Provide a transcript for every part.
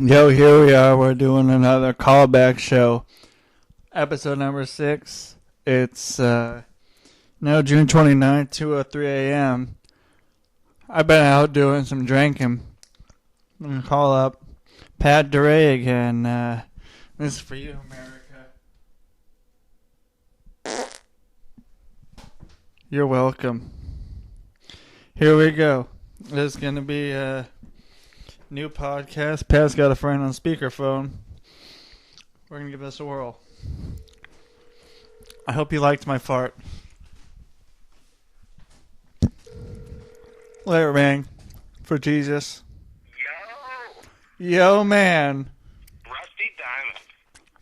Yo, here we are. We're doing another callback show. Episode number 6. It's now June 29th, 2:03 a.m. I've been out doing some drinking. I'm going to call up Pat DiRe again. This is for you, America. You're welcome. Here we go. This is going to be a new podcast. Pat's got a friend on speakerphone. We're going to give this a whirl. I hope you liked my fart. Let it ring for Jesus. Yo, man. Rusty Diamond.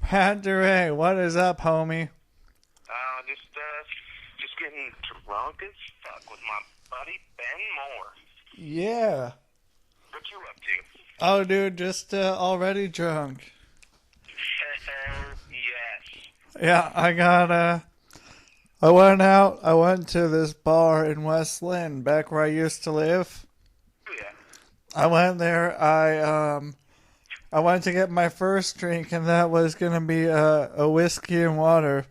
Pat DiRe, what is up, homie? Just getting drunk as fuck with my buddy Ben Moore. Yeah. What you up to? Oh, dude, just already drunk. Yes. Yeah, I went to this bar in West Lynn, back where I used to live. Yeah. I went there, I went to get my first drink, and that was gonna be a whiskey and water.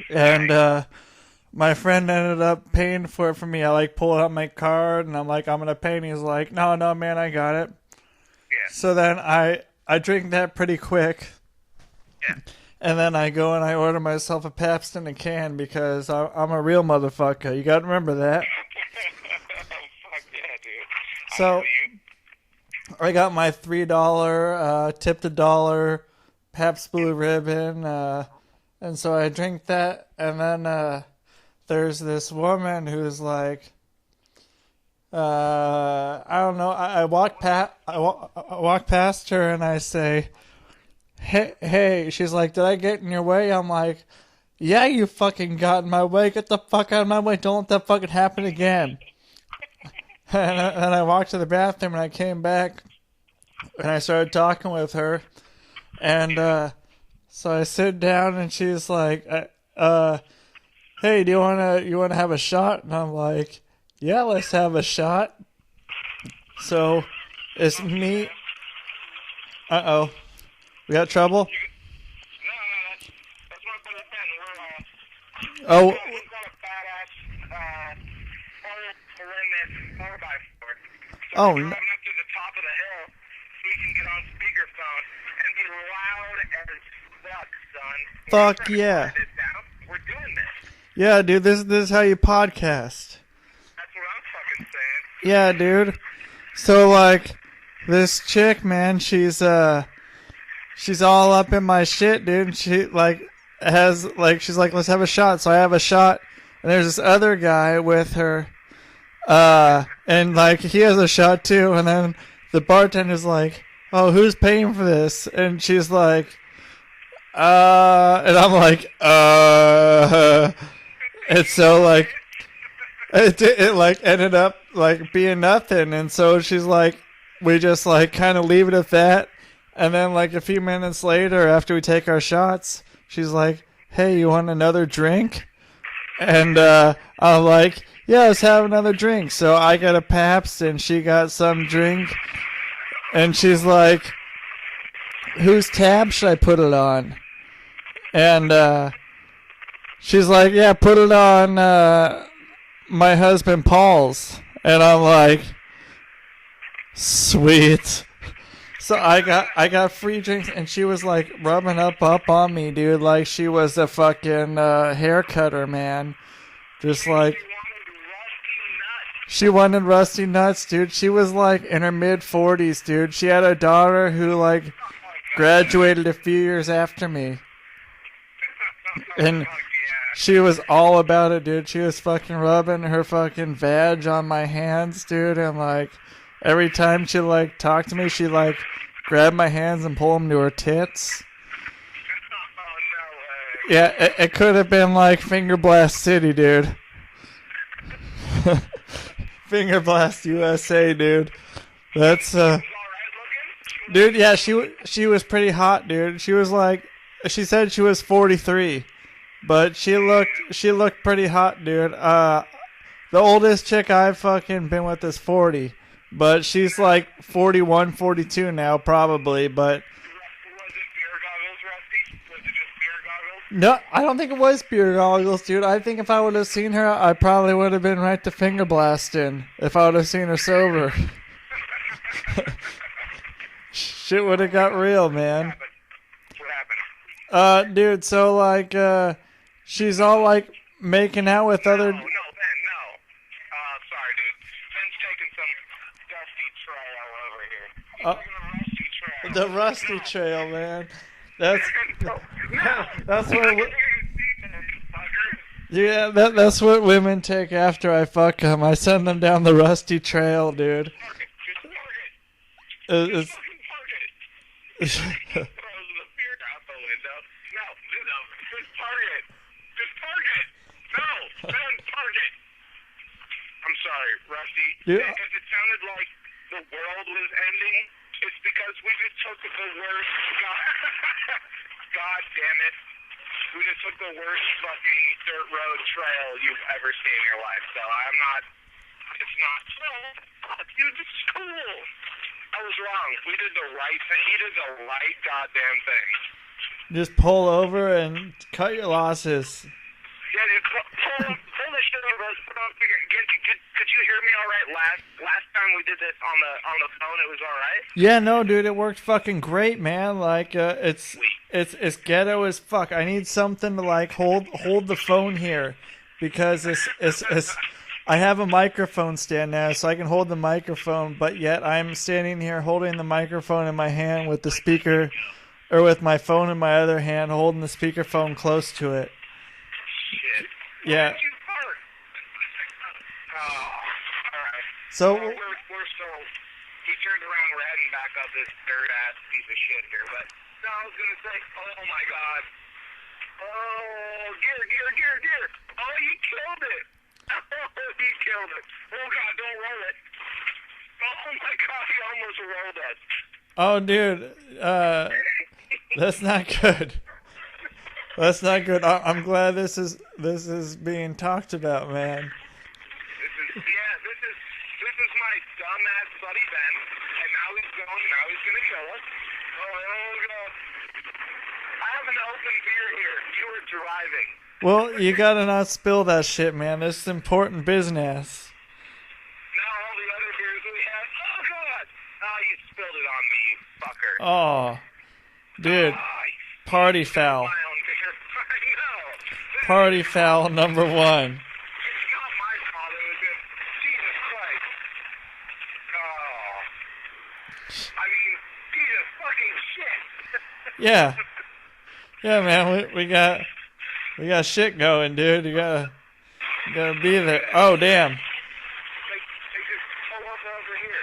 And my friend ended up paying for it for me. I pulled out my card, and I'm like, I'm gonna pay, and he's like, no, man, I got it. Yeah. So then I drink that pretty quick. Yeah. And then I go and I order myself a Pabst in a can because I'm a real motherfucker. You gotta remember that. Fuck yeah, dude. So I got my $3 tipped $1 Pabst Blue Ribbon, and so I drink that, and then there's this woman who's like, I don't know. I walk past her and I say, hey. She's like, did I get in your way? I'm like, yeah, you fucking got in my way. Get the fuck out of my way. Don't let that fucking happen again. And I walked to the bathroom and I came back and I started talking with her. And so I sit down and she's like, hey, do you wanna have a shot? And I'm like, yeah, let's have a shot. So it's me. Uh-oh. We got trouble? No, that's my buddy Ben. Oh, We've got a badass, horrendous 4x4. Oh, We're driving up to the top of the hill so we can get on speakerphone and be loud as fuck, son. Fuck We're yeah. this down. We're doing this. Yeah, dude, this is how you podcast. That's what I'm fucking saying. Yeah, dude. So this chick, man, she's all up in my shit, dude. And she she's like, let's have a shot. So I have a shot, and there's this other guy with her, and he has a shot too. And then the bartender's like, oh, who's paying for this? And she's like, and I'm like, and so it ended up being nothing. And so she's like, we just kind of leave it at that. And then a few minutes later, after we take our shots, she's like, hey, you want another drink? And I'm like, yeah, let's have another drink. So I got a Pabst and she got some drink. And she's like, whose tab should I put it on? And she's like, yeah, put it on my husband Paul's. And I'm like, sweet. So I got free drinks, and she was rubbing up on me, dude, like she was a fucking hair cutter, man. Just she wanted rusty nuts, dude. She was in her mid-40s, dude. She had a daughter who graduated a few years after me. And she was all about it, dude. She was fucking rubbing her fucking vag on my hands, dude. And every time she talked to me, she grab my hands and pull them to her tits. Oh, no way. Yeah, it could have been Finger Blast City, dude. Finger Blast USA, dude. That's All right looking? dude. Yeah, she was pretty hot, dude. She was she said she was 43, but she looked pretty hot, dude. The oldest chick I've fucking been with is 40. But she's like 41, 42 now, probably. But Was it beer goggles, Rusty? Was it just beer goggles? no, I don't think it was beer goggles, dude. I think if I would have seen her, I probably would have been right to finger blasting if I would have seen her sober. Shit would have got real, man. What happened? Dude, so like, she's all like making out with other. No, Ben, no. Sorry, dude. Ben's taking some dusty trail over here. He's taking a rusty trail. The rusty trail, man. That's what. Yeah, that's what women take after I fuck them. I send them down the rusty trail, dude. Just park it. Throws the beer out the window. No, just park it. Just park it. No, Ben, park it. I'm sorry, Rusty. Yeah. If it sounded like the world was ending, it's because we just took the worst. God damn it. We just took the worst fucking dirt road trail you've ever seen in your life. So I'm not. It's not. Fuck, dude, this is cool. I was wrong. We did the right thing. He did the right goddamn thing. Just pull over and cut your losses. Yeah, dude, pull the shit over. Put on speaker. Could you hear me all right? Last time we did this on the phone, it was all right. Yeah, no, dude, it worked fucking great, man. Like, it's ghetto as fuck. I need something to like hold the phone here, because it's I have a microphone stand now, so I can hold the microphone, but yet I'm standing here holding the microphone in my hand with the speaker, or with my phone in my other hand, holding the speakerphone close to it. Shit. Yeah. Why did you park? Oh, all right. So We're still. He turned around. We're heading back up this dirt ass piece of shit here. But no, I was gonna say. Oh my god. Oh, gear. Oh, you killed it. Oh, he killed it. Oh god, don't roll it. Oh my god, he almost rolled us. oh, dude, that's not good. That's not good. I'm glad this is being talked about, man. This is my dumbass buddy Ben, and now he's gonna kill us. Oh god. I have an open beer here. You were driving. Well, you gotta not spill that shit, man. This is important business. Now all the other beers we have. Oh god. Oh, you spilled it on me, you fucker. Oh, dude, party foul. My own beer. I know. Party foul number one. It's not my fault. It was just Jesus Christ. Oh. I mean, Jesus fucking shit. Yeah, yeah, man. We got shit going, dude. You gotta be there. Oh, damn. They just pull up over here.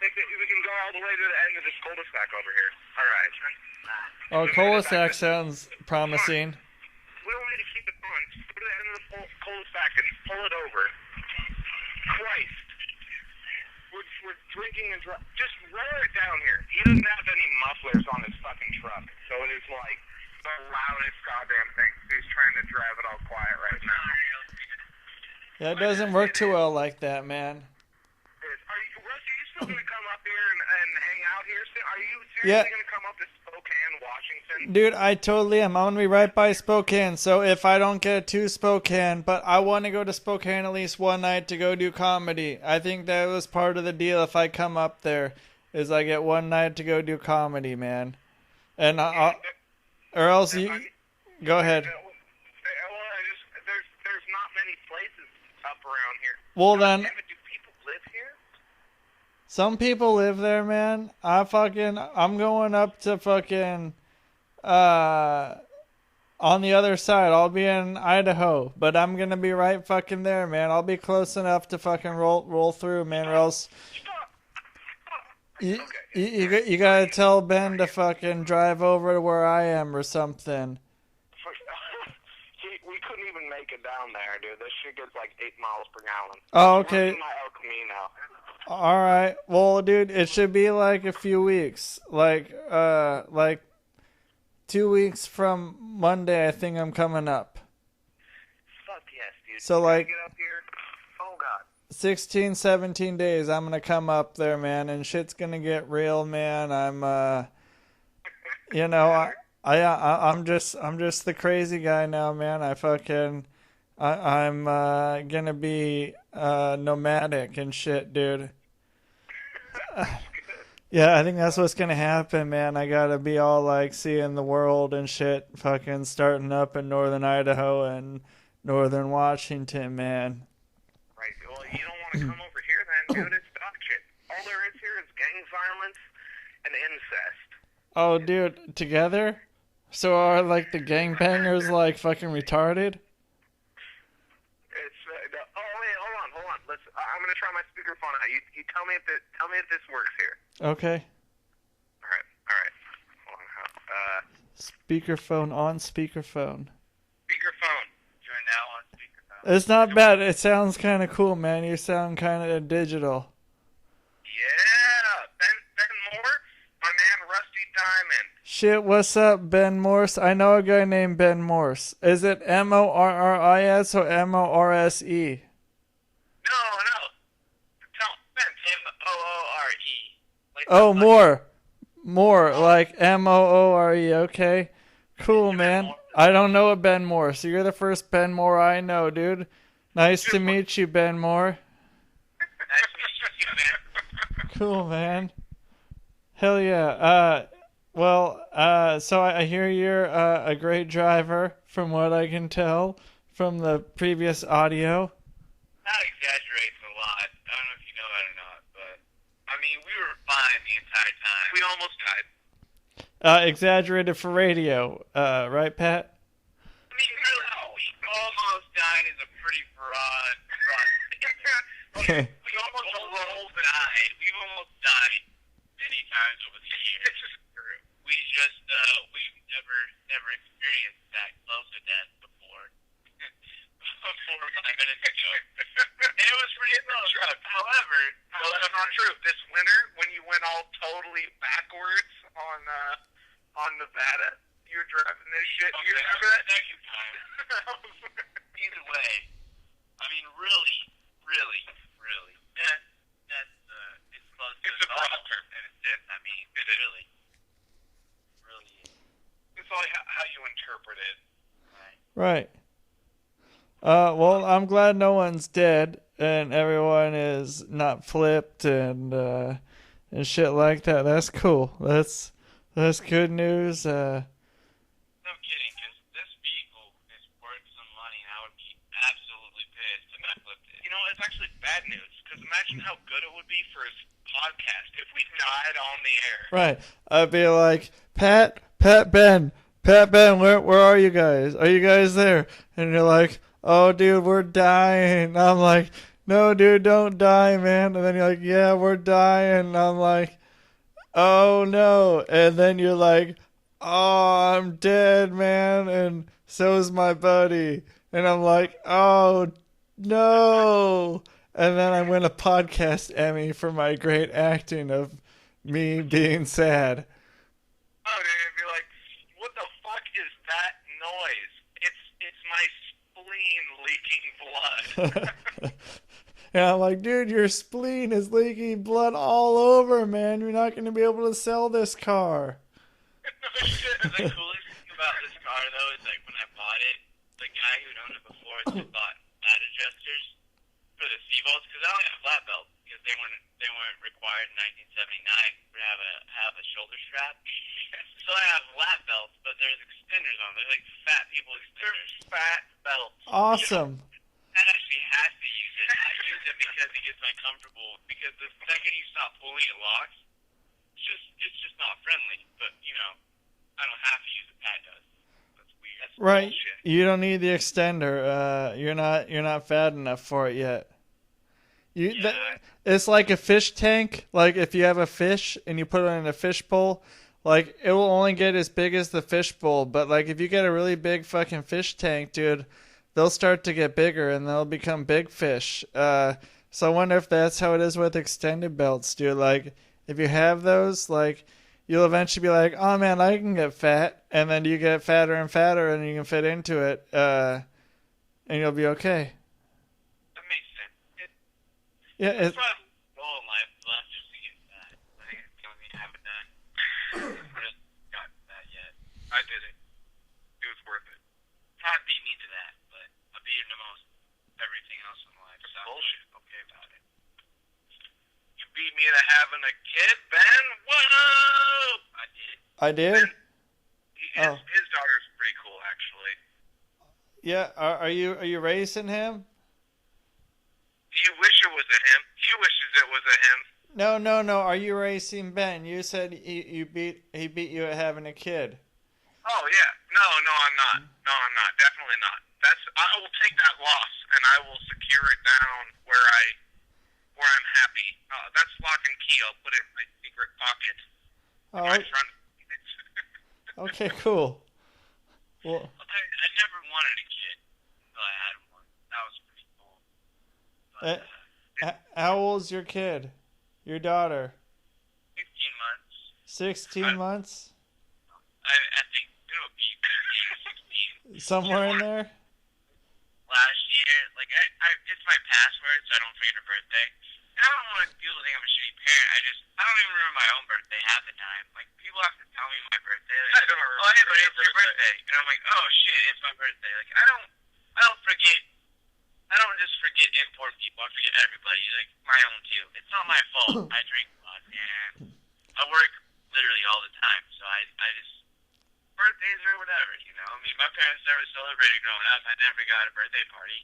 We can go all the way to the end of this cul-de-sac over here. All right. Oh, cul-de-sac sounds promising. We don't need to keep it on. Just go to the end of the cul-de-sac and pull it over. Christ. We're drinking and driving. Just roll it down here. He doesn't have any mufflers on his fucking truck, so it is like the loudest goddamn thing. He's trying to drive it all quiet right now. Yeah, it doesn't work too well like that, man. Russ, are you still going to come up here and hang out here? Are you seriously Yeah. going to come up to Spokane, Washington? Dude, I totally am. I'm gonna be right by Spokane, so if I don't get to Spokane, but I want to go to Spokane at least one night to go do comedy. I think that was part of the deal if I come up there, is I get one night to go do comedy, man. And or else you, go ahead. There's not many places up around here. Well then, Damn it, do people live here? some people live there, man. I'm going up to fucking, on the other side. I'll be in Idaho, but I'm gonna be right fucking there, man. I'll be close enough to fucking roll through, man, or else you gotta tell Ben to fucking drive over to where I am or something. We couldn't even make it down there, dude. This shit gets like 8 miles per gallon. Oh, okay. We're in my El Camino. All right. Well, dude, it should be like a few weeks, like 2 weeks from Monday. I think I'm coming up. Fuck yes, dude. So, like- Get up here. Oh god. 16, 17 days, I'm gonna come up there, man, and shit's gonna get real, man. You know, I'm just the crazy guy now, man. I'm gonna be nomadic and shit, dude. Yeah, I think that's what's gonna happen, man. I gotta be all like seeing the world and shit, fucking starting up in northern Idaho and northern Washington, man. Right. Well, you don't want to come over here then, dude. It's dog shit. All there is here is gang violence and incest. Oh, dude, together? So are like the gangbangers like fucking retarded? It's oh wait, hold on. Let's. I'm gonna try my speakerphone out. You tell me if this works here. Okay. All right. Hold on. Speakerphone on speakerphone. Speakerphone. You're now on speakerphone. It's not bad. It sounds kind of cool, man. You sound kind of digital. Yeah, Ben Moore, my man Rusty Diamond. Shit, what's up, Ben Morse? I know a guy named Ben Morse. Is it Morris or Morse? No. Tell Ben. Moore. Oh, More, like Moore. Okay. Cool, man. I don't know a Ben Moore, so you're the first Ben Moore I know, dude. Nice to meet you, Ben Moore. Nice to meet you, man. Cool, man. Hell yeah. So I hear you're a great driver, from what I can tell from the previous audio. That exaggerates a lot. I don't know if you know that or not, but I mean, we were fine the entire time. We almost died. Exaggerated for radio, right, Pat? I mean, really, we almost died is a pretty broad statement. We almost died. We've almost died many times over the years. This is true. We've never experienced that close to death before. Before 5 minutes ago. And it was pretty close. However, that's not true. This winter, when you went all totally backwards on Nevada, you were driving this shit. Okay, you remember that? Second time. Either way, I mean, really. It's close to the normal term. And it's I mean, really. It's all how you interpret it. Right. Well, I'm glad no one's dead and everyone is not flipped and shit like that. That's cool. That's good news. No kidding, because this vehicle is worth some money, and I would be absolutely pissed if I flipped it. You know, it's actually bad news, because imagine how good it would be for his podcast if we died on the air. Right. I'd be like, Pat, Ben, where are you guys? Are you guys there? And you're like, oh, dude, we're dying. I'm like, no, dude, don't die, man. And then you're like, yeah, we're dying. And I'm like, oh, no. And then you're like, oh, I'm dead, man. And so's my buddy. And I'm like, oh, no. And then I win a podcast Emmy for my great acting of me being sad. Oh, dude, it'd be like, what the fuck is that noise? It's my spleen leaking blood. And I'm like, dude, your spleen is leaking blood all over, man. You're not going to be able to sell this car. No shit. The coolest thing about this car, though, is like when I bought it, the guy who'd owned it before bought flat adjusters for the seatbelts, because I only have flat belts, because they weren't required in 1979 to have a shoulder strap. So I have flat belts, but there's extenders on them. They're like fat people extenders. Fat belts. Awesome. That actually has to use it. I use it because it gets uncomfortable. Because the second you stop pulling, it locks. It's just not friendly. But I don't have to use it. Pat does. That's weird. That's Right. bullshit. You don't need the extender. You're not fat enough for it yet. It's like a fish tank. Like if you have a fish and you put it in a fish bowl, like it will only get as big as the fish bowl. But like if you get a really big fucking fish tank, dude, they'll start to get bigger and they'll become big fish. So I wonder if that's how it is with extended belts, dude. Like if you have those, like you'll eventually be like, oh man, I can get fat, and then you get fatter and fatter, and you can fit into it, and you'll be okay. That makes sense. Yeah, That's what I'm goal in life. Left just to get that. I think it's the only thing I haven't done. I just got that yet. I did it. It was worth it. Todd beat me to that, but I beat him to most everything else in life. That's So bullshit. okay about it. You beat me to having a kid, Ben? Whoa! I did. I did. His daughter's pretty cool, actually. Yeah, are you raising him? Do you wish it was a him? He wishes it was a him. No. Are you racing Ben? You said he beat you at having a kid. Oh yeah. No, I'm not. No, I'm not. Definitely not. I will take that loss and I will secure it down where I'm happy. That's lock and key. I'll put it in my secret pocket. Oh, My front. okay, cool. Well, I'll tell you, I never wanted a kid until I had one. That was pretty cool. But, how old's your kid? Your daughter? 15 months. 16 months? I think it'll be 16. Somewhere in there? Last year, like, it's my password, so I don't forget her birthday. And I don't want people to think I'm a shitty parent. I don't even remember my own birthday half the time. Like, people have to tell me my birthday. Like, I don't remember. oh, hey, buddy, it's your birthday. And I'm like, oh, shit, it's my birthday. Like, I don't forget. I don't just forget important people. I forget everybody. Like, my own, too. It's not my fault. I drink a lot, and I work literally all the time. So I just, birthdays or whatever, you know? I mean, my parents never celebrated growing up. I never got a birthday party.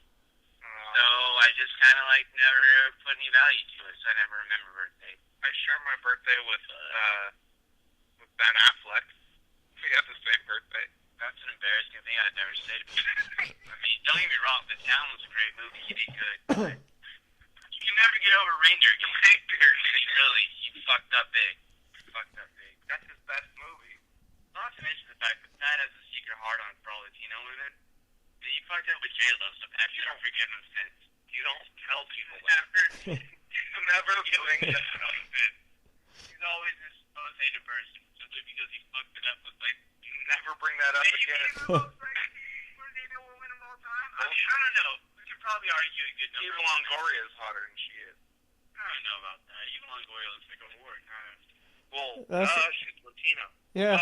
So I just kind of, like, never put any value to it. So I never remember birthday. I share my birthday with Ben Affleck. We have the same birthday. That's an embarrassing thing I'd never say to people. I mean, don't get me wrong, The Town was a great movie. He did good. But you can never get over Reindeer Games. He fucked up big. That's his best movie. Not to mention the fact that Pat has a secret heart-on for all Latino women. And he fucked up with J-Lo, so Pat, you don't forgive him since. You don't tell people Never. Never He's always this associated person, simply because he fucked it up with, like, never bring that up again. I don't know. We could probably argue a good number. Eva Longoria is hotter than she is. I don't know about that. Eva Longoria looks like a whore. Well, she's Latino. Yeah.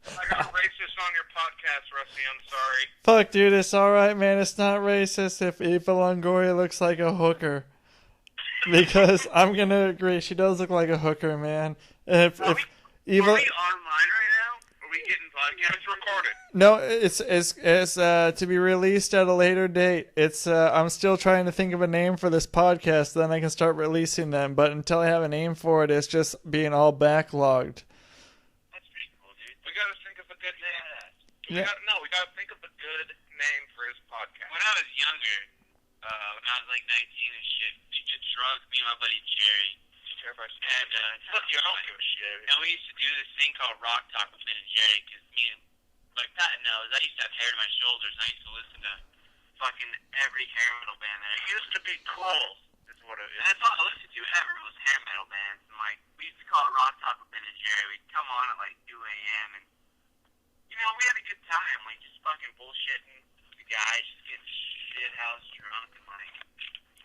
Oh, I got racist on your podcast, Rusty. I'm sorry. Fuck, dude, it's alright, man. It's not racist if Eva Longoria looks like a hooker. Because I'm gonna agree, she does look like a hooker, man. If Eva... Are we online right now? Are we getting podcast? It's recorded. No, it's to be released at a later date. It's I'm still trying to think of a name for this podcast, then I can start releasing them. But until I have a name for it, it's just being all backlogged. That's pretty cool, dude. We gotta think of a good name. Yeah. We gotta think of a good name for his podcast. When I was younger, when I was like 19 and shit, we get drunk, me and my buddy Jerry. And, Fuck you, I don't give a shit. and we used to do this thing called Rock Talk with Ben and Jerry, because me and, like Pat knows, I used to have hair to my shoulders, and I used to listen to fucking every hair metal band that It used to be cool, is what it And is. that's all I listened to ever was hair metal bands. And like, we used to call it Rock Talk with Ben and Jerry. We'd come on at like 2 a.m. and, you know, we had a good time. Like, just fucking bullshitting with the guys, just getting shit house drunk. And like,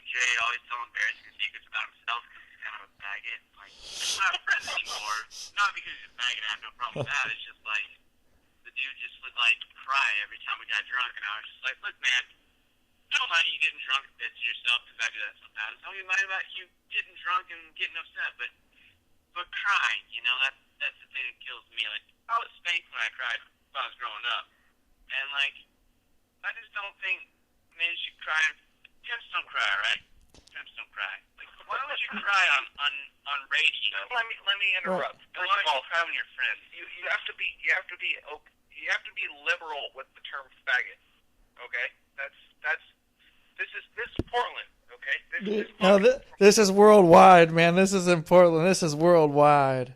Jay always telling embarrassing secrets about himself because he's kind of a faggot. Like, we're not friends anymore. Not because he's a faggot, I have no problem with that. It's just like, the dude just would like cry every time we got drunk. And I was just like, look, man, I don't mind you getting drunk and pissing yourself because I do that sometimes. I don't mind about you getting drunk and getting upset, but crying, you know, that's the thing that kills me. Like, I was spanked when I cried when I was growing up, and like, I just don't think men should cry. Pimps don't cry, right? Pimps don't cry. Like, why would you cry on radio? Let me interrupt. Why First of would all, you cry when you're friends? you have to be liberal with the term faggot. Okay? This is Portland, okay? No, this is worldwide, man. This is in Portland. This is worldwide.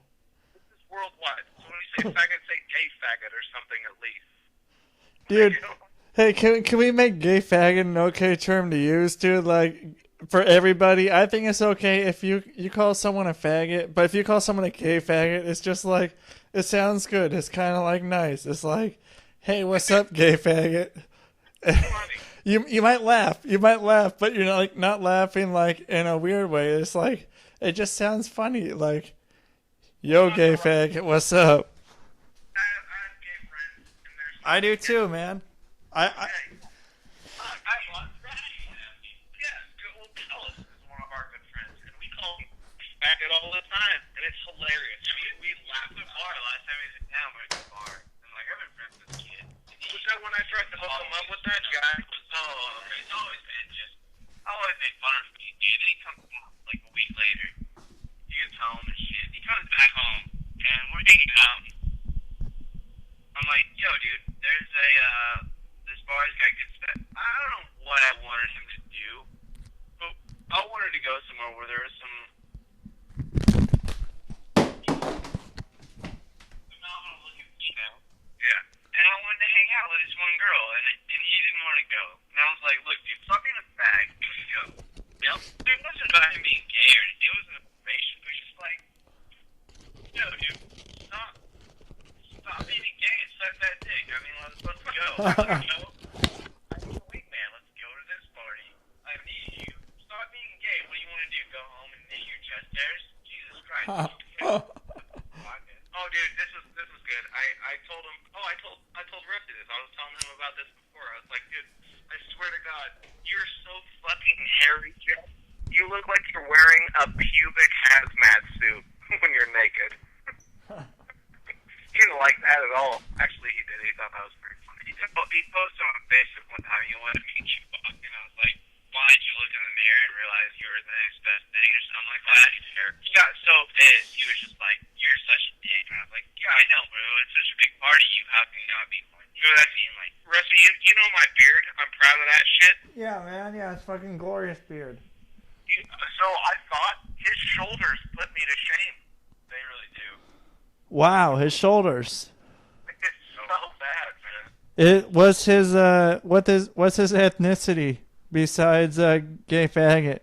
This is worldwide. So when you say faggot, say gay faggot or something at least. Dude, You know? hey, can we make gay faggot an okay term to use, dude? Like, for everybody, I think it's okay if you call someone a faggot, but if you call someone a gay faggot, it's just like, it sounds good. It's kind of like nice. It's like, hey, what's up, gay faggot? Funny. You might laugh. You might laugh, but you're like not laughing like in a weird way. It's like it just sounds funny. Like, yo, gay fag, what's up? I have gay friends, and there's I do too, man. I I want yeah, good old Dallas is one of our good friends, and we call him faggot all the time, and it's hilarious. I mean, we laughed at the bar last time we was in town. We went to the bar, and like I've been friends with this kid. Was that when I tried to hook him up with that guy? He's always been just always made fun of me, dude. Then he comes like a week later. He gets home and shit. He comes back home, and we're hanging out. I'm like, yo, dude, there's this bar's got good stuff. I don't know what I wanted him to do, but I wanted to go somewhere where there was some phenomenal looking female. Yeah. And I wanted to hang out with this one girl, and he didn't want to go. And I was like, look, dude, stop being a fag. Let's go. Yep. It wasn't about him being gay or anything. It wasn't a motivation. It was just like, yo, dude, stop being gay and suck that dick. I mean, let's go. I'm a weak man. Let's go to this party. I need you. Stop being gay. What do you want to do? Go home and knit your chest hairs? Jesus Christ. Oh, dude, this was good. I told him. Oh, I told Rusty this. I was telling him about this before. I was like, dude, I swear to God, you're so fucking hairy, Jeff. You look like you're wearing a pubic hazmat suit when you're naked. He didn't like that at all. Actually, he did. He thought that was pretty funny. He posted on Facebook one time. He wanted to meet you, fuck, and I was like, why did you look in the mirror and realize you were the next best thing or something like that? He got so pissed. He was just like, you're such a dick. And I was like, yeah, I know, bro. It's such a big party. You have to not be one. You know what I mean? Like, Rusty, you know my beard? I'm proud of that shit. yeah, man. Yeah, it's fucking glorious beard. So I thought his shoulders put me to shame. They really do. Wow, his shoulders. It's so bad, man. It was his what's his ethnicity besides gay faggot?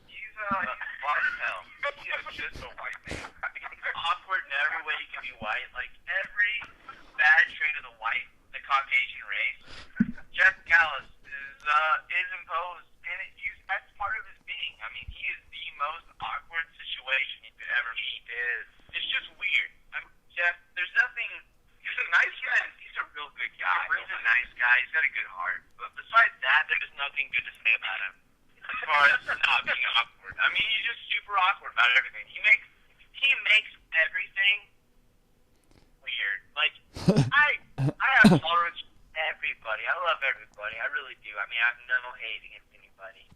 He's white as hell. He is just a white man. He's awkward in every way he can be white. Like every bad trait of the Caucasian race. Jeff Gallus is imposed, and that's part of his being. I mean, he is the most awkward situation you could ever be. It's just weird. Jeff, there's nothing. He's a nice man. He's a real good guy. He's a nice guy. He's got a good heart. But besides that, there's nothing good to say about him. As far as not being awkward. I mean, he's just super awkward about everything. He makes everything weird. Like I have tolerance for everybody. I love everybody. I really do. I mean, I have no hate against anybody.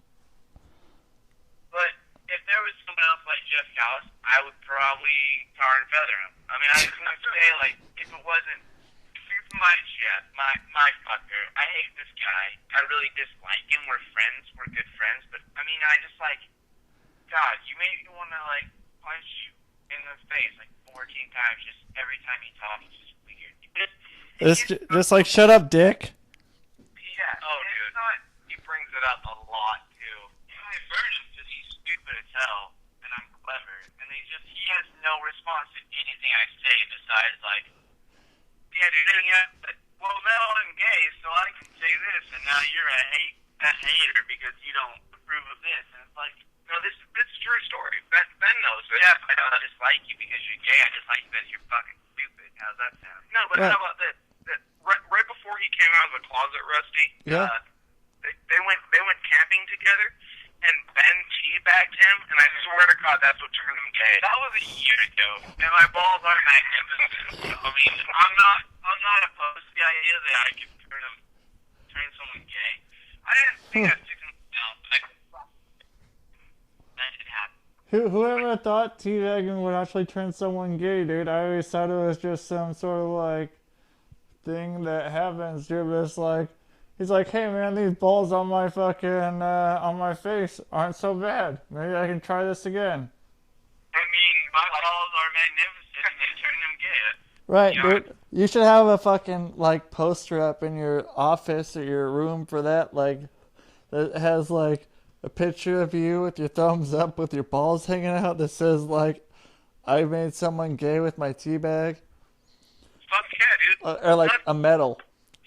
But if there was someone else like Jeff Gallus, I would probably tar and feather him. I mean, I just want to say, like, if it wasn't my Jeff, my fucker, I hate this guy. I really dislike him. We're friends. We're good friends. But, I mean, I just, like, God, you made me want to, like, punch you in the face, like, 14 times just every time you talk. It's just weird. Just like, shut up, dick. Yeah. Oh, dude. He brings it up a lot, too. I burn him because he's stupid as hell, and I'm clever. And he has no response to anything I say besides, like, yeah, dude, well, now I'm gay, so I can say this, and now you're a hater because you don't approve of this. And it's like, no, this is a true story. Ben knows it. Yeah, I don't dislike you because you're gay. I dislike you because you're fucking stupid. How's that sound? No, but how about this? Right before he came out of the closet, Rusty, Yeah. They went camping together, and Ben teabagged him, and I swear to God, that's what turned him gay. That was a year ago, and my balls are magnificent. I mean, I'm not opposed to the idea that I could turn someone gay. I didn't think I'd stick him down, but that did happen. Whoever thought teabagging would actually turn someone gay, dude? I always thought it was just some sort of like thing that happens, dude. But it's like he's like, hey man, these balls on my fucking on my face aren't so bad. Maybe I can try this again. I mean, my balls are magnificent, and they turn them gay. Right, dude. You should have a fucking like poster up in your office or your room for that, like that has like a picture of you with your thumbs up with your balls hanging out that says like, I made someone gay with my teabag. Fuck yeah, dude. Or like a medal.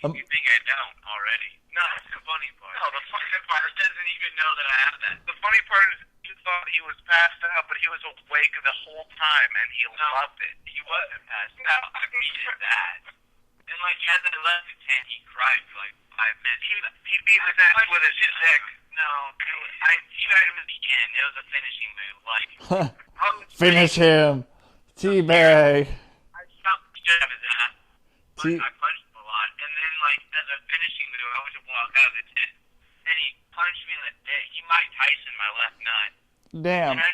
You think I don't already? No, that's the funny part. the funny part doesn't even know that I have that. The funny part is he thought he was passed out, but he was awake the whole time, and he loved it. He wasn't passed out. I needed that. And like as I left the tent, he cried for like 5 minutes. He beat his ass with his stick. No, I tried him at the end. It was a finishing move. Like Finish him. Teabag. I stopped the shit out of his ass. I punched him a lot, and then like as a finishing move, I went to walk out of the tent, and he punched me in the dick. He Mike Tyson my left nut. Damn. And I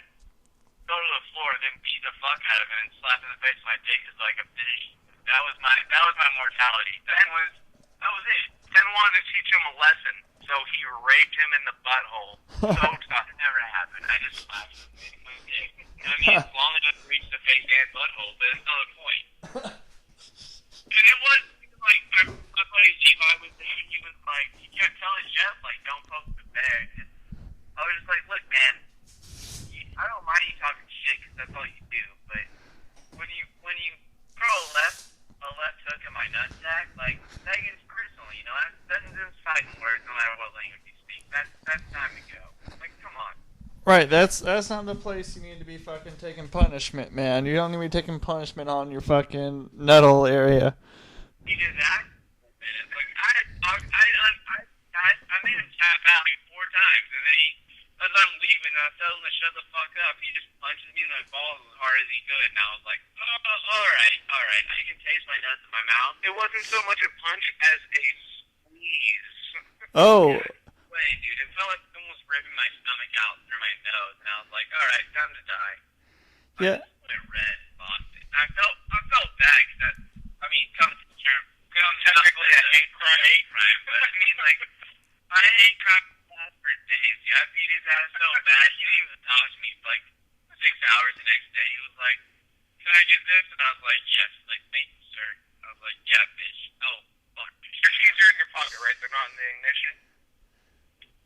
go to the floor, then beat the fuck out of him and slap in the face with my dick is like a finish. That was my mortality. That was it. Then wanted to teach him a lesson, so he raped him in the butthole. So tough. It never happened. I just slapped him with my dick. I mean, as long as it reached the face and butthole, but it's not the point. And it was like my buddy Levi was there. He was like, he kept telling Jeff like, don't poke the bag. And I was just like, look, man, I don't mind you talking shit because that's all you do. But when you throw a left hook at my nutsack, like that gets personal, you know. That's fighting words, no matter what language you speak. That's time to go. Like, come on. Right, that's not the place you need to be fucking taking punishment, man. You don't need to be taking punishment on your fucking nuttle area. He did that. Like I made him tap out like 4 times, and then as I'm leaving, I tell him to shut the fuck up. He just punches me in the balls as hard as he could, and I was like, oh, all right. I can taste my nuts in my mouth. It wasn't so much a punch as a squeeze. Oh. Way, dude. It felt like someone was ripping my stomach out through my nose, and I was like, all right, time to die. Yeah. I just went red, lost it. I felt bad because I mean, coming to the term, technically a hate crime, but I mean, like, I hate crime for days. Yeah, I beat his ass so bad. He didn't even talk to me for like 6 hours the next day. He was like, can I get this? And I was like, yes. Like, thank you, sir. I was like, yeah, bitch. Oh, fuck. Your keys are in your pocket, right? They're not in the ignition.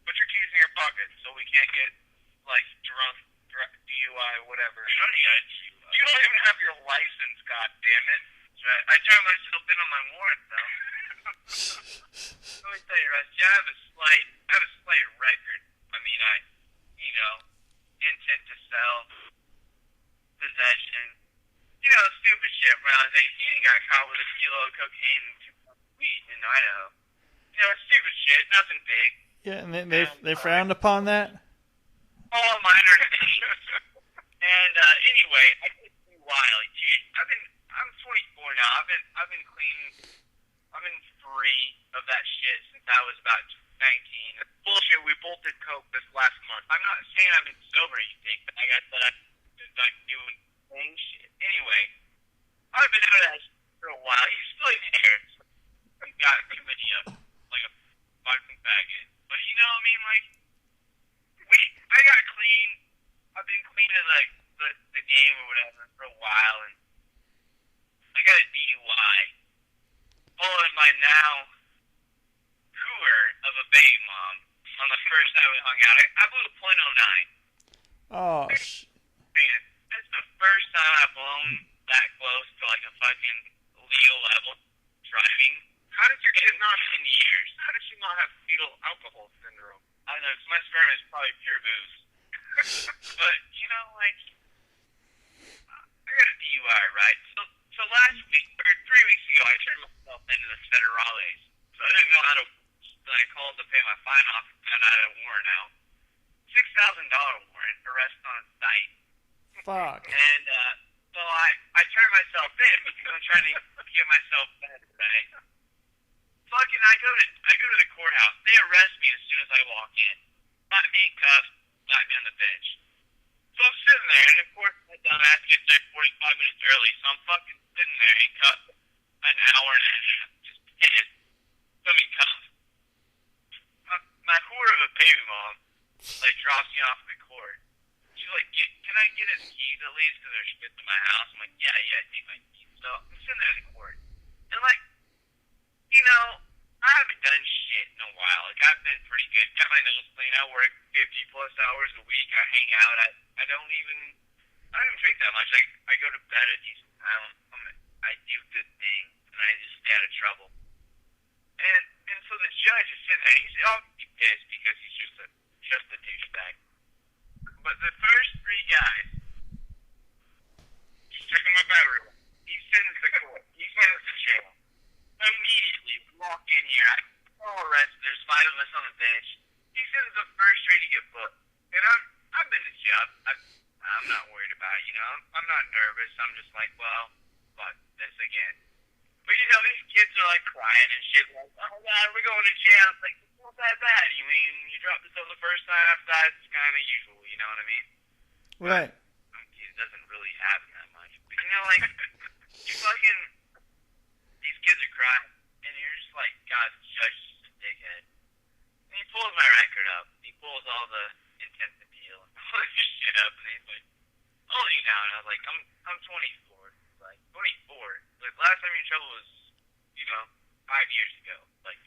Put your keys in your pocket so we can't get, like, drunk, DUI, whatever. You don't even have your license, goddammit. Right. I turned myself in on my warrant, though. Let me tell you, Russ, I have a slight record. I mean, intent to sell, possession, stupid shit. When I was 18, got caught with a kilo of cocaine and 2 pounds of weed in Idaho. Stupid shit, nothing big. Yeah, and they frowned upon that? All minor things. And anyway, I did wild, dude. I'm 24 now. I've been clean. I've been free of that shit since I was about 19. Bullshit, we both did coke this last month. I'm not saying I've been sober, you think, but like I said, I've been like doing thing shit. Anyway, I've been out of that shit for a while. He's still in there. He got committee up like a fucking faggot. But you know what I mean? Like, I got clean. I've been clean in like the game or whatever for a while, and I got a DUI. Following my now cougar of a baby mom on the first night we hung out. I blew a .09. Oh, Man, that's the first time I've blown that close to like a fucking legal level driving. How did your kid not in years? How did she not have fetal alcohol syndrome? I don't know, 'cause my sperm is probably pure booze. But, like, I got a DUI, right? So last week, or 3 weeks ago, I turned myself into the federales. So I didn't know how to, so I called to pay my fine off and found out I had a warrant out. $6,000 warrant, arrest on site. fuck. And, so I turned myself in because I'm trying to get myself better, right? Fucking, I go to the courthouse. They arrest me as soon as I walk in. Not me in cuffs, not me on the bench. So I'm sitting there, and of course, my dumbass gets there 45 minutes early, so I'm fucking sitting there in cuffs an hour and a half, just pissed. So I'm in cuffs. My whore of a baby mom, like, drops me off at the court. She's like, can I get his keys at least, because there's shit in my house? I'm like, yeah, take my keys. So I'm sitting there in the court. And, like, I haven't done shit in a while. Like, I've been pretty good. Got my nose clean. I work 50-plus hours a week. I hang out. I don't even drink that much. I go to bed at decent time. I do good things, and I just stay out of trouble. And so the judge is sitting there. He's pissed because he's just a douchebag. But the first three guys, Just checking my battery. he sends to jail. Immediately, we walk in here. I'm all arrested. There's 5 of us on the bench. He sends the first three to get booked. And I've been to jail. I'm not worried about it. You know, I'm not nervous. I'm just like, well, fuck this again. But you know, these kids are like crying and shit. Like, oh god, we're going to jail. It's like, it's not that bad. You mean you dropped this on the first time? After that, it's kind of usual. You know what I mean? Right. It doesn't really happen that much. But you know, like, you fucking, these kids are crying, and you're just like, God, the judge is just a dickhead. And he pulls my record up. He pulls all the intent to deal and all this shit up, and he's like, how old are you now? And I was like, I'm 24. He's like, 24? Like, last time you were in trouble was, you know, 5 years ago. Like,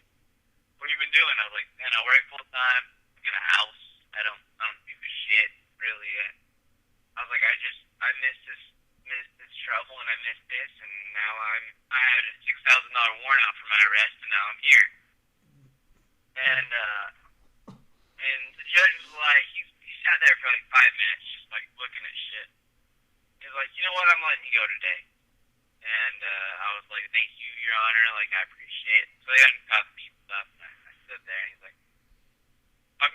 what have you been doing? I was like, man, I work full time. I got a house. I don't do shit really. I was like, I missed this trouble and I missed this, and now I had a $6,000 warrant out for my arrest, and now I'm here. And the judge was like, he sat there for like 5 minutes, just like looking at shit. He was like, you know what? I'm letting you go today. And I was like, thank you, Your Honor. Like, I appreciate it. So they uncuffed me and stuff, and I stood there, and he's like, I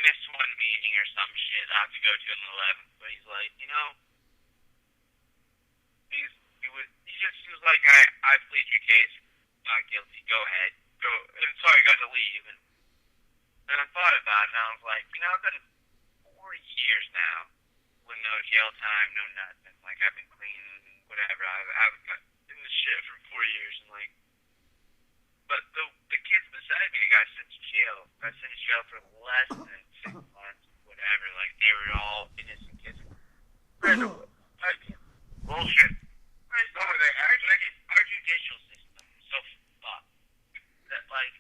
missed one meeting or some shit. I have to go to an 11th. But he's like, you know, he was like, I plead your case, not guilty. Go ahead, go. And so I got to leave, and I thought about it, and I was like, you know, I've been 4 years now with no jail time, no nothing. Like, I've been clean, whatever. I've been in the shit for 4 years, and like, but the kids beside me got sent to jail. Got sent to jail for less than 6 months, whatever. Like, they were all innocent kids. Bullshit. Our judicial system is so fucked that, like,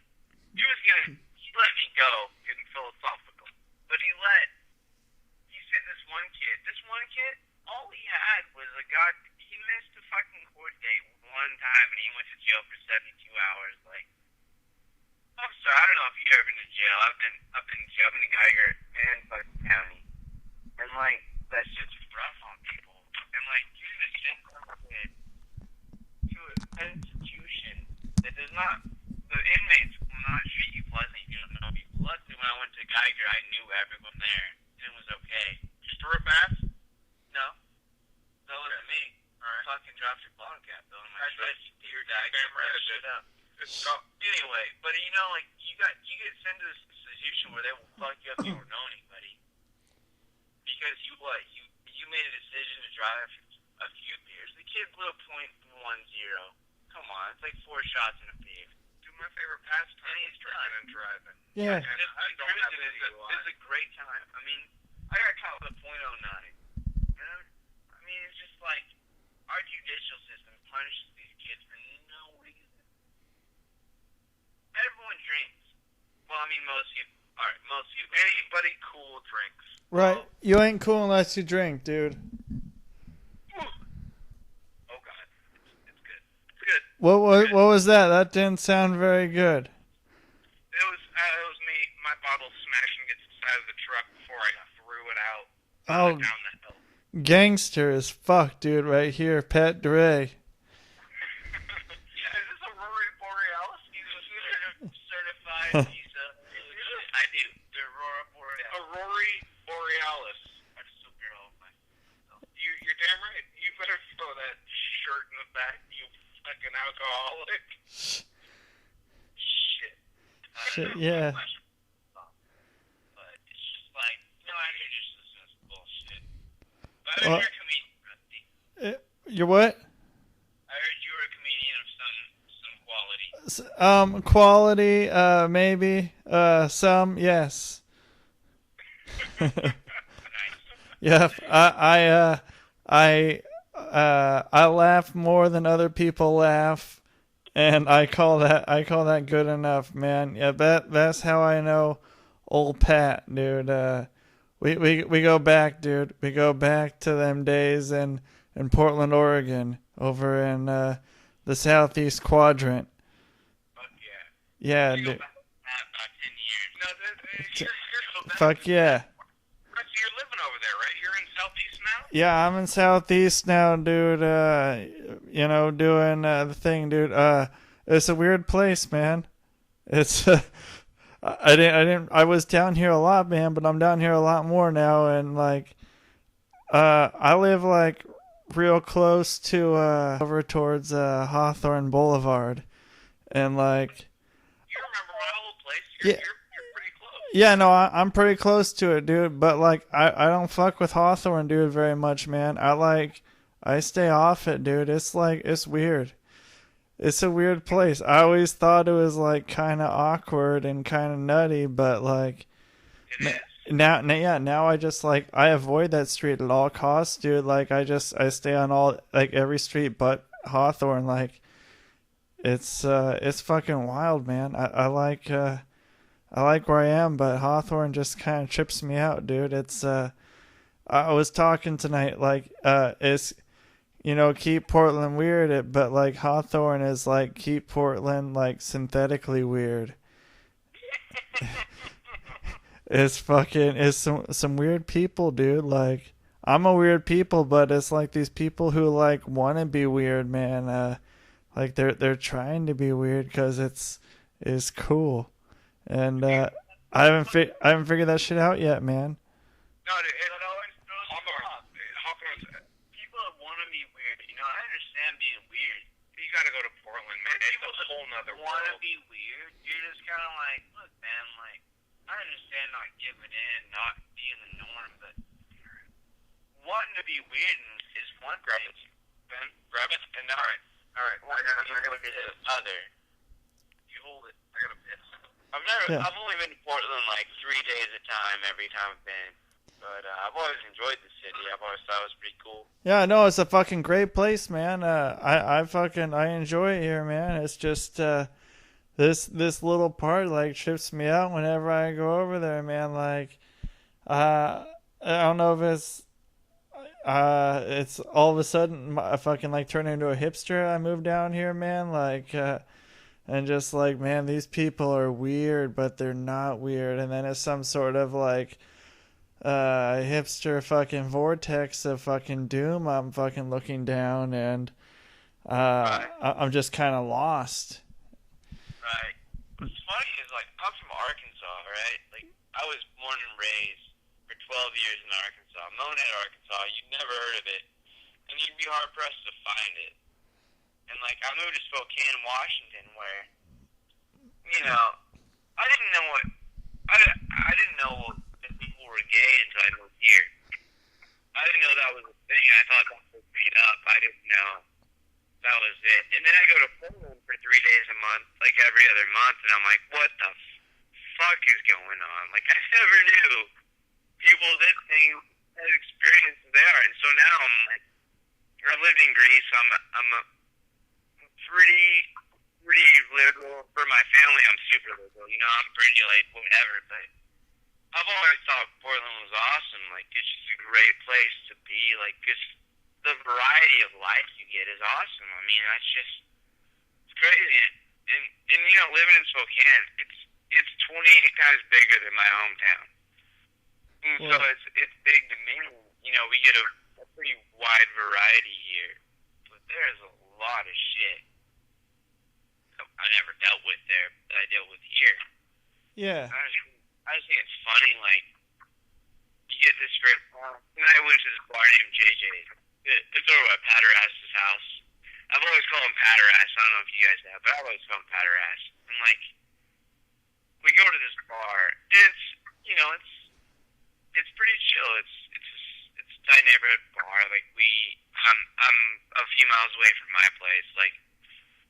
he let me go, getting philosophical, but he sent this one kid. This one kid, all he had was he missed a fucking court date one time, and he went to jail for 72 hours. Like, I'm sorry, I don't know if you've ever been to jail. I've been to jail. I've been to Geiger and fucking County, and like, that's just rough on people. And like, you're gonna send some kid to an institution that does not, the inmates will not treat you pleasantly if you don't know people. Luckily, when I went to Geiger, I knew everyone there, and it was okay. Just a rip ass? No, that wasn't me. Alright. Fucking dropped your bottle cap though, and my shit, deer died. Shut up. Anyway, but you know, like, you get sent to this institution where they will fuck you up if you don't know anybody. Because you made a decision to drive a few beers. The kid blew a .10. Come on, it's like 4 shots in a beer. Dude, my favorite pastime is drinking and driving. Yeah. And I don't have a It's a great time. I mean, I got caught with a .09. And I mean, it's just like, our judicial system punishes these kids for no reason. Everyone drinks. Well, I mean, most people. Alright, most people. Anybody cool drinks. Right. You ain't cool unless you drink, dude. Oh god, it's good. It's good. What was that? That didn't sound very good. It was me. My bottle smashing against the side of the truck before I threw it out Oh, down the hill. gangster as fuck, dude, right here, Pat DiRe. Is this a Rory Borealis? Certified visa. I do. The Aurora Borealis. A Rory Borealis. I'm super old myself. You're damn right. You better throw that shirt in the back, you fucking alcoholic. Shit. Shit, yeah. But it's just like, no, I hear just this is bullshit. But I Well- heard you're a comedian, Rusty. You're what? I heard you were a comedian of some quality. Quality, maybe. Some, yes. Nice. Yep. I laugh more than other people laugh, and I call that good enough, man. Yeah, that's how I know old Pat, dude. We go back, dude. We go back to them days in Portland, Oregon, over in the southeast quadrant. Fuck yeah. Yeah, You go dude. back about 10 years. No, Fuck yeah. So you're living over there, right? You're in Southeast now? Yeah, I'm in Southeast now, dude. Doing the thing, dude. It's a weird place, man. It's I was down here a lot, man, but I'm down here a lot more now, and like, I live like real close to over towards Hawthorne Boulevard, and like, You remember my old place? yeah, You're pretty close. yeah, no, I'm pretty close to it, dude. But like, I don't fuck with Hawthorne, dude, very much, man. I stay off it, dude. It's like it's weird. It's a weird place. I always thought it was like kind of awkward and kind of nutty, but like It is. now I just like I avoid that street at all costs, dude. Like I stay on all like every street but Hawthorne. Like it's fucking wild, man. I like where I am, but Hawthorne just kind of trips me out, dude. I was talking tonight like it's keep Portland weird, but like Hawthorne is like keep Portland like synthetically weird. It's some weird people, dude. Like I'm a weird people, but it's like these people who like want to be weird, man. Like they're trying to be weird because it's cool, and I haven't figured that shit out yet, man. No, dude, Hawthorne's people that want to be weird. You know, I understand being weird. You got to go to Portland, man. It's a whole nother world. Want to be weird? You're just kind of like, look, man. Like, I understand not giving in, not being the norm, but wanting to be weird is one thing. Ben, grab it, and all right. Well, I gotta get the other. You hold it. I gotta piss. I've only been to Portland like 3 days at a time every time I've been. But I've always enjoyed the city. I've always thought it was pretty cool. Yeah, no, it's a fucking great place, man. I enjoy it here, man. It's just this little part like trips me out whenever I go over there, man. Like I don't know if it's all of a sudden I fucking like turn into a hipster. I moved down here, man. Like and just like, man, these people are weird, but they're not weird. And then it's some sort of like hipster fucking vortex of fucking doom. I'm fucking looking down, and I'm just kind of lost. Right. What's funny is like I'm from Arkansas, right? Like I was born and raised for 12 years in Arkansas, Monet, Arkansas. You'd never heard of it, and you'd be hard pressed to find it. And like I moved to Spokane, Washington, where I didn't know that people were gay until I moved here. I didn't know that was a thing. I thought that was made up. I didn't know that was it. And then I go to Portland for 3 days a month, like every other month, and I'm like, what the fuck is going on? Like I never knew people that thing had experiences there. And so now I'm like, I lived in Greece. I'm a pretty liberal for my family. I'm super liberal. I'm pretty like whatever, but I've always thought Portland was awesome. Like, it's just a great place to be. Like, just the variety of life you get is awesome. I mean, it's crazy. And living in Spokane, it's 28 times bigger than my hometown. And so it's big to me. We get a pretty wide variety here. But there's a lot of shit I never dealt with there that I dealt with here. Yeah. I just think it's funny, like, you get this great bar. Tonight I went to this bar named JJ's. It's over at Patterass's house. I've always called him Patterass. I don't know if you guys have, but I've always called him Patterass. And, like, we go to this bar, and it's pretty chill. It's a tight neighborhood bar. Like, I'm a few miles away from my place. Like,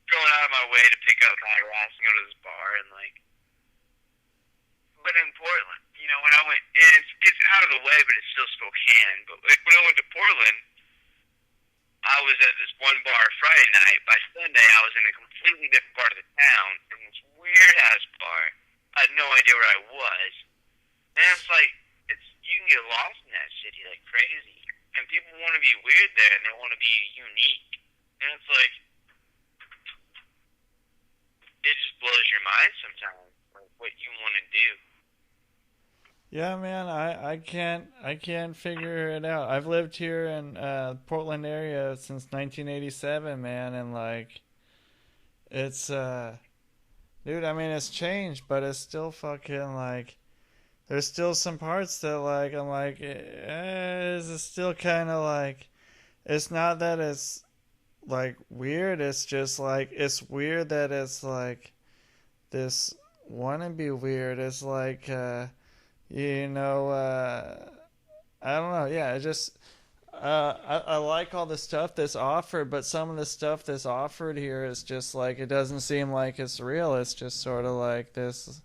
going out of my way to pick up Patterass and go to this bar, and, like, but in Portland, when I went, and it's out of the way, but it's still Spokane. But like when I went to Portland, I was at this one bar Friday night. By Sunday, I was in a completely different part of the town in this weird ass bar. I had no idea where I was, and it's like you can get lost in that city like crazy. And people want to be weird there, and they want to be unique, and it's like it just blows your mind sometimes, like what you want to do. Yeah, man, I can't figure it out. I've lived here in Portland area since 1987, man, and like it's dude, I mean it's changed, but it's still fucking like there's still some parts that like I'm like it's still kind of like it's not that it's like weird, it's just like it's weird that it's like this wanna be weird. It's like you know, I don't know. Yeah, it just I like all the stuff that's offered, but some of the stuff that's offered here is just like it doesn't seem like it's real. It's just sort of like this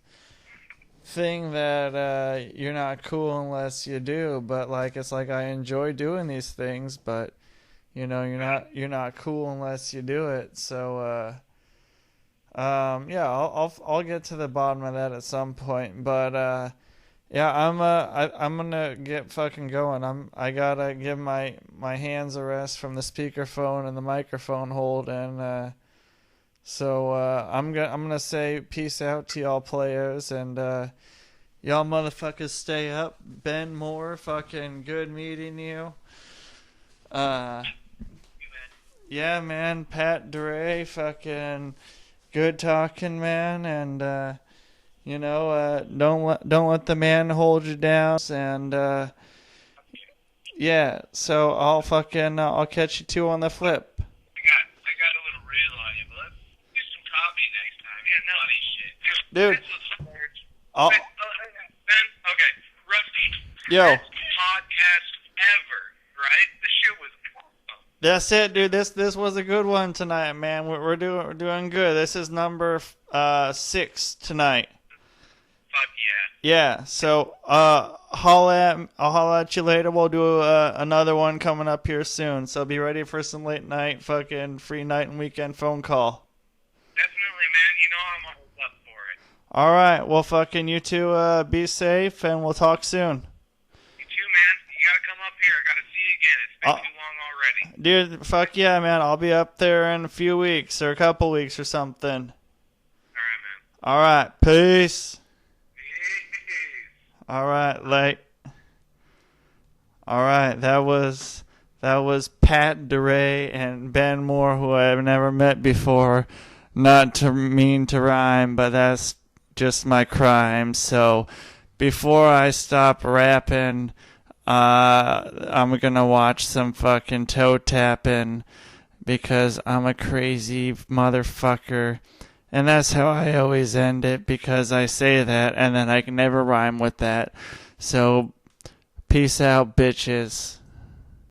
thing that you're not cool unless you do. But like it's like I enjoy doing these things, but you know you're not cool unless you do it. So yeah, I'll get to the bottom of that at some point, but. Yeah, I'm gonna get fucking going. I gotta give my hands a rest from the speakerphone and the microphone hold, and so I'm gonna say peace out to y'all players, and y'all motherfuckers stay up. Ben Moore, fucking good meeting you. Yeah, man, Pat DiRe, fucking good talking, man, and you know, don't let the man hold you down, and yeah. So I'll catch you two on the flip. I got a little real on you, but let's do some comedy next time. Yeah, no funny shit, dude. Ben, okay, Rusty. Yo. Best podcast ever, right? The shit was awesome. That's it, dude. This was a good one tonight, man. We're doing good. This is number 6 tonight. Fuck yeah. Yeah, so I'll holla at you later. We'll do another one coming up here soon. So be ready for some late night, fucking free night and weekend phone call. Definitely, man. You know I'm always up for it. All right, well, fucking you two be safe, and we'll talk soon. You too, man. You gotta come up here. I gotta see you again. It's been too long already. Dude, fuck yeah, man. I'll be up there in a few weeks or a couple weeks or something. All right, man. All right, peace. All right, late. All right, that was Pat DiRe and Ben Moore, who I've never met before. Not to mean to rhyme, but that's just my crime. So before I stop rapping, I'm gonna watch some fucking toe tapping because I'm a crazy motherfucker. And that's how I always end it, because I say that and then I can never rhyme with that. So, peace out, bitches.